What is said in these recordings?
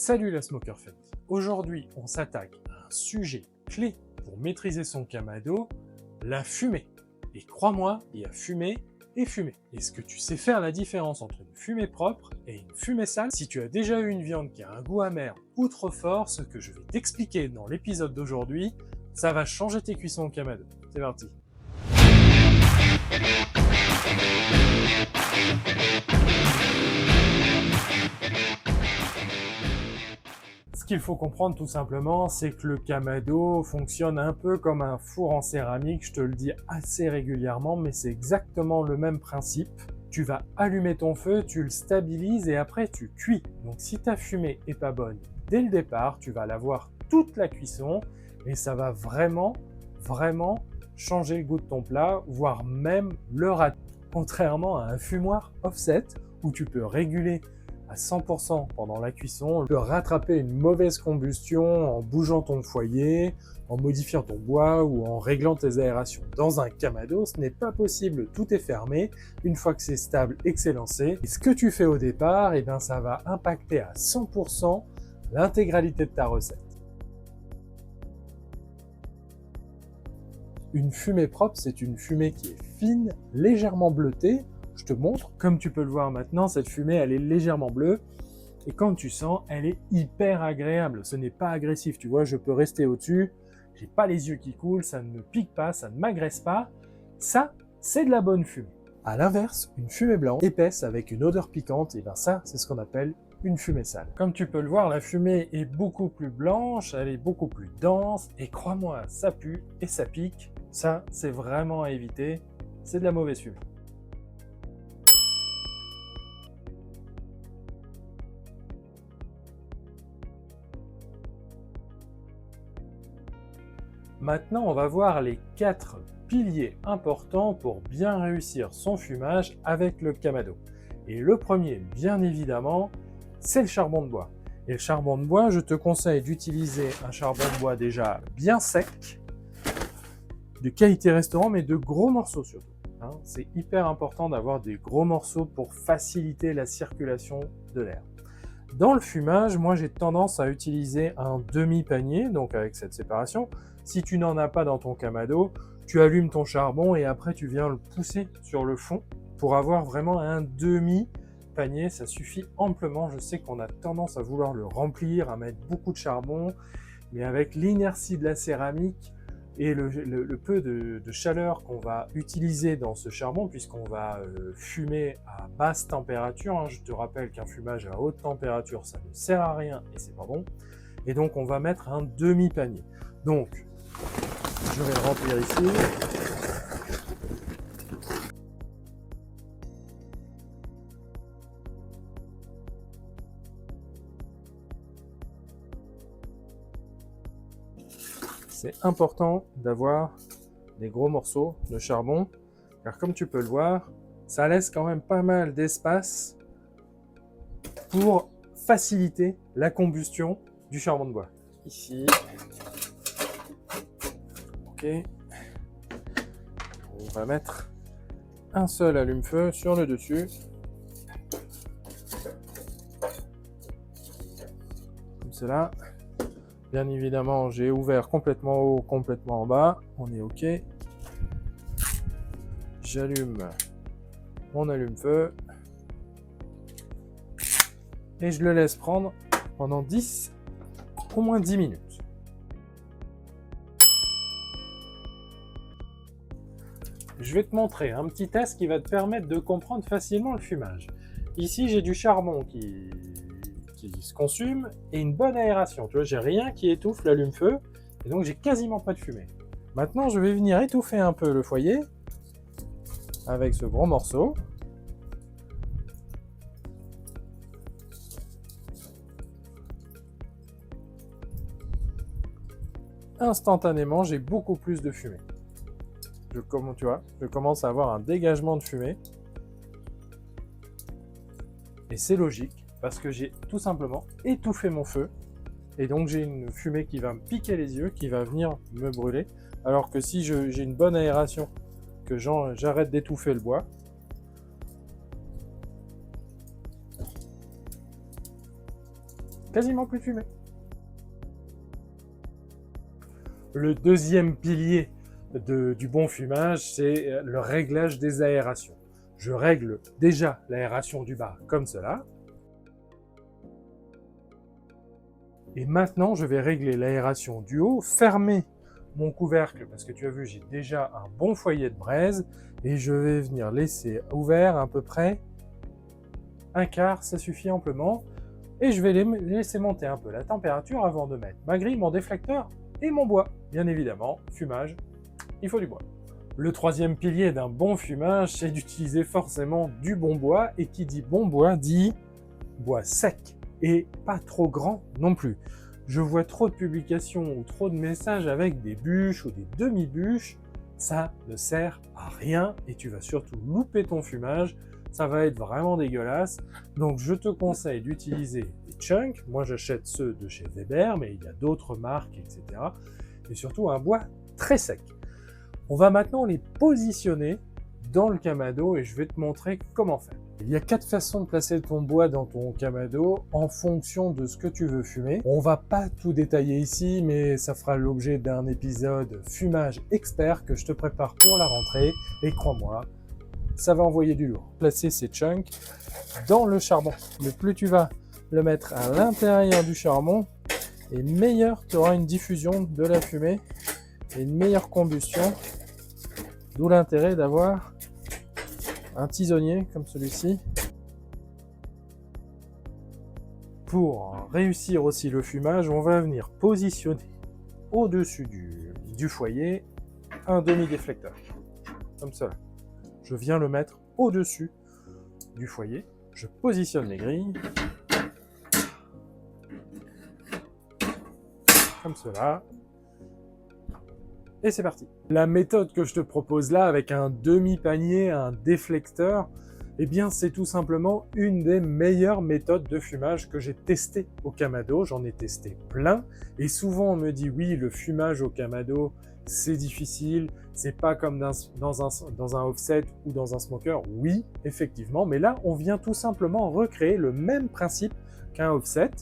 Salut la Smoker Family. Aujourd'hui, on s'attaque à un sujet clé pour maîtriser son kamado, la fumée. Et crois-moi, il y a fumée et fumée. Est-ce que tu sais faire la différence entre une fumée propre et une fumée sale? Si tu as déjà eu une viande qui a un goût amer ou trop fort, ce que je vais t'expliquer dans l'épisode d'aujourd'hui, ça va changer tes cuissons au kamado. C'est parti. Ce qu'il faut comprendre tout simplement, c'est que le kamado fonctionne un peu comme un four en céramique, je te le dis assez régulièrement, mais c'est exactement le même principe. Tu vas allumer ton feu, tu le stabilises et après tu cuis. Donc si ta fumée est pas bonne dès le départ, tu vas l'avoir toute la cuisson et ça va vraiment changer le goût de ton plat, voire même le rater. Contrairement à un fumoir offset où tu peux réguler à 100% pendant la cuisson, tu peux rattraper une mauvaise combustion en bougeant ton foyer, en modifiant ton bois ou en réglant tes aérations. Dans un kamado, ce n'est pas possible, tout est fermé. Une fois que c'est stable et que c'est lancé, et ce que tu fais au départ, eh bien, ça va impacter à 100% l'intégralité de ta recette. Une fumée propre, c'est une fumée qui est fine, légèrement bleutée. Je te montre, comme tu peux le voir maintenant, cette fumée, elle est légèrement bleue. Et quand tu sens, elle est hyper agréable. Ce n'est pas agressif, tu vois, je peux rester au-dessus. J'ai pas les yeux qui coulent, ça ne me pique pas, ça ne m'agresse pas. Ça, c'est de la bonne fumée. À l'inverse, une fumée blanche, épaisse, avec une odeur piquante, et bien ça, c'est ce qu'on appelle une fumée sale. Comme tu peux le voir, la fumée est beaucoup plus blanche, elle est beaucoup plus dense, et crois-moi, ça pue et ça pique. Ça, c'est vraiment à éviter. C'est de la mauvaise fumée. Maintenant, on va voir les 4 piliers importants pour bien réussir son fumage avec le kamado. Et le premier, bien évidemment, c'est le charbon de bois. Et le charbon de bois, je te conseille d'utiliser un charbon de bois déjà bien sec, de qualité restaurant, mais de gros morceaux surtout. C'est hyper important d'avoir des gros morceaux pour faciliter la circulation de l'air. Dans le fumage, moi j'ai tendance à utiliser un demi-panier, donc avec cette séparation. Si tu n'en as pas dans ton kamado, tu allumes ton charbon et après tu viens le pousser sur le fond pour avoir vraiment un demi-panier. Ça suffit amplement. Je sais qu'on a tendance à vouloir le remplir, à mettre beaucoup de charbon, mais avec l'inertie de la céramique et le peu de chaleur qu'on va utiliser dans ce charbon, puisqu'on va fumer à basse température, je te rappelle qu'un fumage à haute température, ça ne sert à rien et c'est pas bon. Et donc on va mettre un demi-panier. Donc, je vais le remplir ici. C'est important d'avoir des gros morceaux de charbon, car comme tu peux le voir, ça laisse quand même pas mal d'espace pour faciliter la combustion du charbon de bois. Ici, ok, on va mettre un seul allume-feu sur le dessus. Comme cela. Bien évidemment, j'ai ouvert complètement haut, complètement en bas. On est OK. J'allume mon allume-feu. Et je le laisse prendre pendant au moins 10 minutes. Je vais te montrer un petit test qui va te permettre de comprendre facilement le fumage. Ici, j'ai du charbon qui se consume et une bonne aération. Tu vois, j'ai rien qui étouffe l'allume-feu et donc j'ai quasiment pas de fumée. Maintenant, je vais venir étouffer un peu le foyer avec ce gros morceau. Instantanément, j'ai beaucoup plus de fumée. Tu vois, je commence à avoir un dégagement de fumée. Et c'est logique, parce que j'ai tout simplement étouffé mon feu, et donc j'ai une fumée qui va me piquer les yeux, qui va venir me brûler, alors que si j'ai une bonne aération, que j'arrête d'étouffer le bois, quasiment plus de fumée. Le deuxième pilier du bon fumage, c'est le réglage des aérations. Je règle déjà l'aération du bas comme cela. Et maintenant, je vais régler l'aération du haut, fermer mon couvercle, parce que tu as vu, j'ai déjà un bon foyer de braise, et je vais venir laisser ouvert à peu près un quart, ça suffit amplement, et je vais laisser monter un peu la température avant de mettre ma grille, mon déflecteur et mon bois. Bien évidemment, fumage, il faut du bois. Le troisième pilier d'un bon fumage, c'est d'utiliser forcément du bon bois, et qui dit bon bois dit bois sec, et pas trop grand non plus. Je vois trop de publications ou trop de messages avec des bûches ou des demi-bûches, ça ne sert à rien et tu vas surtout louper ton fumage, ça va être vraiment dégueulasse. Donc je te conseille d'utiliser des chunks, moi j'achète ceux de chez Weber, mais il y a d'autres marques, etc. Et surtout un bois très sec. On va maintenant les positionner dans le Kamado et je vais te montrer comment faire. Il y a 4 façons de placer ton bois dans ton Kamado en fonction de ce que tu veux fumer. On va pas tout détailler ici, mais ça fera l'objet d'un épisode fumage expert que je te prépare pour la rentrée. Et crois-moi, ça va envoyer du lourd. Placer ces chunks dans le charbon. Mais plus tu vas le mettre à l'intérieur du charbon, et meilleur tu auras une diffusion de la fumée et une meilleure combustion. D'où l'intérêt d'avoir un tisonnier comme celui-ci. Pour réussir aussi le fumage, on va venir positionner au-dessus du foyer un demi-déflecteur, comme cela. Je viens le mettre au-dessus du foyer, je positionne les grilles, comme cela, et c'est parti. La méthode que je te propose là, avec un demi-panier, un déflecteur, eh bien c'est tout simplement une des meilleures méthodes de fumage que j'ai testées au Kamado. J'en ai testé plein, et souvent on me dit oui, le fumage au Kamado, c'est difficile, c'est pas comme dans un offset ou dans un smoker. Oui, effectivement, mais là on vient tout simplement recréer le même principe qu'un offset.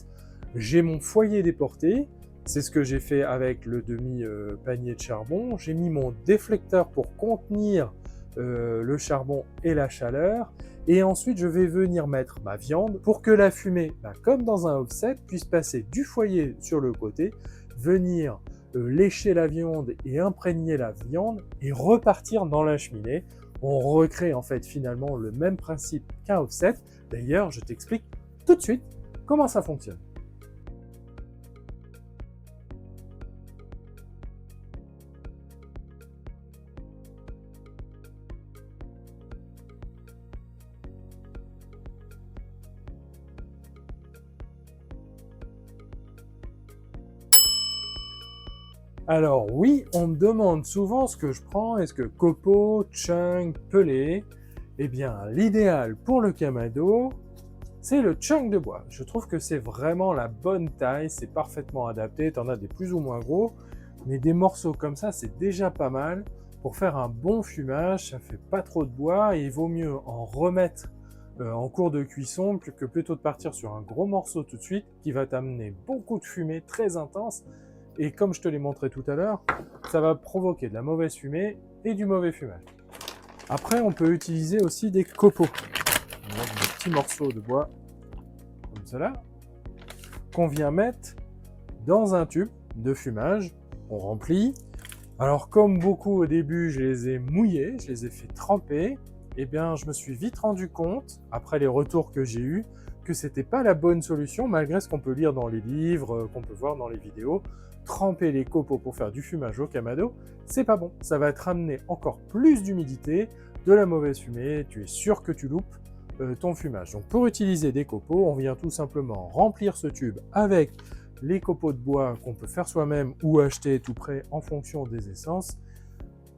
J'ai mon foyer déporté. C'est ce que j'ai fait avec le demi-panier de charbon. J'ai mis mon déflecteur pour contenir le charbon et la chaleur. Et ensuite, je vais venir mettre ma viande pour que la fumée, comme dans un offset, puisse passer du foyer sur le côté, venir lécher la viande et imprégner la viande et repartir dans la cheminée. On recrée en fait finalement le même principe qu'un offset. D'ailleurs, je t'explique tout de suite comment ça fonctionne. Alors oui, on me demande souvent ce que je prends, est-ce que copeaux, chunk, pelé? Eh bien, l'idéal pour le Kamado, c'est le chunk de bois. Je trouve que c'est vraiment la bonne taille, c'est parfaitement adapté, tu en as des plus ou moins gros, mais des morceaux comme ça, c'est déjà pas mal. Pour faire un bon fumage, ça fait pas trop de bois et il vaut mieux en remettre en cours de cuisson que plutôt de partir sur un gros morceau tout de suite qui va t'amener beaucoup de fumée très intense. Et comme je te l'ai montré tout à l'heure, ça va provoquer de la mauvaise fumée et du mauvais fumage. Après, on peut utiliser aussi des copeaux. On a des petits morceaux de bois, comme cela, qu'on vient mettre dans un tube de fumage. On remplit. Alors, comme beaucoup au début, je les ai mouillés, je les ai fait tremper. Eh bien, je me suis vite rendu compte, après les retours que j'ai eus, que c'était pas la bonne solution, malgré ce qu'on peut lire dans les livres, qu'on peut voir dans les vidéos. Tremper les copeaux pour faire du fumage au Kamado, c'est pas bon. Ça va te ramener encore plus d'humidité, de la mauvaise fumée, tu es sûr que tu loupes ton fumage. Donc pour utiliser des copeaux, on vient tout simplement remplir ce tube avec les copeaux de bois qu'on peut faire soi-même ou acheter tout prêt en fonction des essences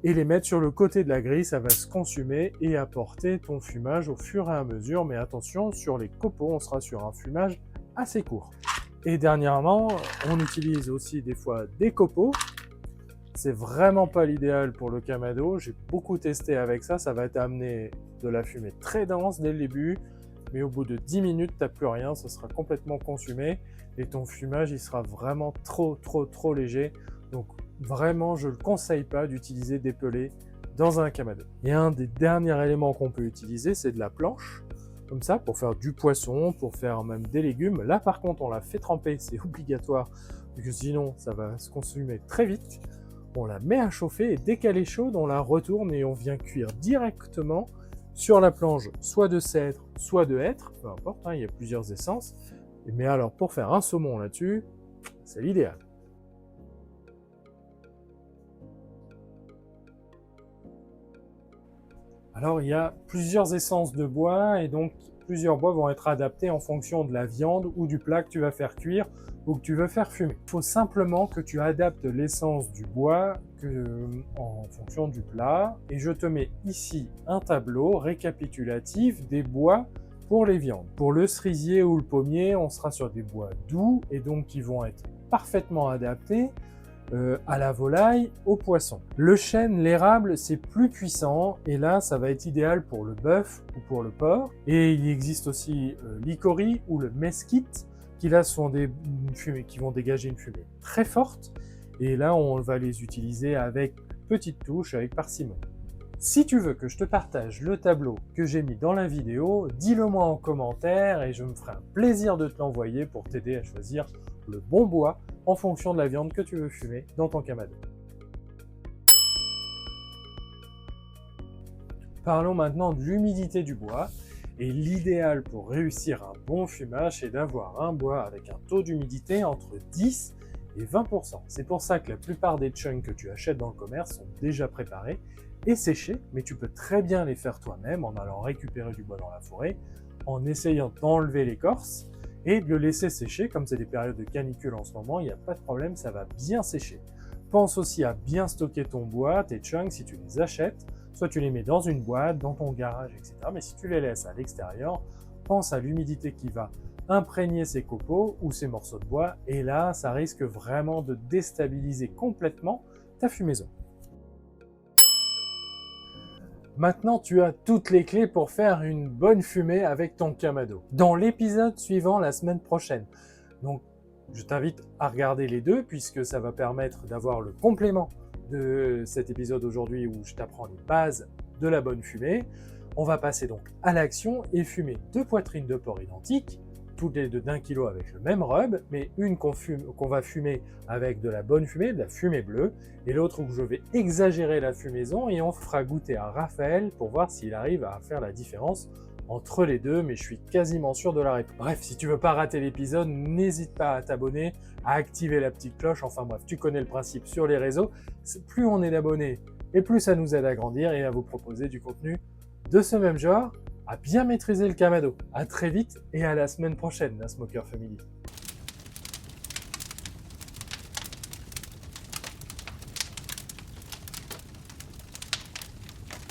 et les mettre sur le côté de la grille, ça va se consumer et apporter ton fumage au fur et à mesure. Mais attention, sur les copeaux, on sera sur un fumage assez court. Et dernièrement, on utilise aussi des fois des copeaux. C'est vraiment pas l'idéal pour le Kamado. J'ai beaucoup testé avec ça. Ça va t'amener de la fumée très dense dès le début mais au bout de 10 minutes, tu n'as plus rien, ça sera complètement consumé et ton fumage, il sera vraiment trop léger. Donc vraiment, je ne le conseille pas d'utiliser des pellets dans un kamado. Et un des derniers éléments qu'on peut utiliser, c'est de la planche, comme ça, pour faire du poisson, pour faire même des légumes. Là, par contre, on la fait tremper, c'est obligatoire, parce que sinon, ça va se consumer très vite. On la met à chauffer et dès qu'elle est chaude, on la retourne et on vient cuire directement sur la planche, soit de cèdre, soit de hêtre, peu importe, hein, il y a plusieurs essences. Mais alors, pour faire un saumon là-dessus, c'est l'idéal. Alors, il y a plusieurs essences de bois et donc plusieurs bois vont être adaptés en fonction de la viande ou du plat que tu vas faire cuire ou que tu veux faire fumer. Il faut simplement que tu adaptes l'essence du bois en fonction du plat. Et je te mets ici un tableau récapitulatif des bois pour les viandes. Pour le cerisier ou le pommier, on sera sur des bois doux et donc qui vont être parfaitement adaptés à la volaille, au poisson. Le chêne, l'érable, c'est plus puissant et là, ça va être idéal pour le bœuf ou pour le porc. Et il existe aussi l'icori ou le mesquite qui là sont des fumées qui vont dégager une fumée très forte. Et là, on va les utiliser avec petite touche, avec parcimonie. Si tu veux que je te partage le tableau que j'ai mis dans la vidéo, dis-le moi en commentaire et je me ferai un plaisir de te l'envoyer pour t'aider à choisir le bon bois en fonction de la viande que tu veux fumer dans ton kamado. Parlons maintenant de l'humidité du bois. Et l'idéal pour réussir un bon fumage, c'est d'avoir un bois avec un taux d'humidité entre 10 et 20%. C'est pour ça que la plupart des chunks que tu achètes dans le commerce sont déjà préparés et séchés, mais tu peux très bien les faire toi-même en allant récupérer du bois dans la forêt, en essayant d'enlever l'écorce et de le laisser sécher. Comme c'est des périodes de canicule en ce moment, il n'y a pas de problème, ça va bien sécher. Pense aussi à bien stocker ton bois, tes chunks, si tu les achètes, soit tu les mets dans une boîte, dans ton garage, etc. Mais si tu les laisses à l'extérieur, pense à l'humidité qui va imprégner ces copeaux ou ces morceaux de bois, et là, ça risque vraiment de déstabiliser complètement ta fumaison. Maintenant, tu as toutes les clés pour faire une bonne fumée avec ton kamado. Dans l'épisode suivant la semaine prochaine. Donc, je t'invite à regarder les deux puisque ça va permettre d'avoir le complément de cet épisode aujourd'hui où je t'apprends les bases de la bonne fumée. On va passer donc à l'action et fumer 2 poitrines de porc identiques, toutes les deux d'1 kg avec le même rub, mais une qu'on va fumer avec de la bonne fumée, de la fumée bleue, et l'autre où je vais exagérer la fumaison et on fera goûter à Raphaël pour voir s'il arrive à faire la différence entre les deux, mais je suis quasiment sûr de la réponse. Bref, si tu veux pas rater l'épisode, n'hésite pas à t'abonner, à activer la petite cloche, enfin bref, tu connais le principe sur les réseaux. Plus on est d'abonnés, et plus ça nous aide à grandir et à vous proposer du contenu de ce même genre, à bien maîtriser le kamado. À très vite et à la semaine prochaine, la Smoker Family.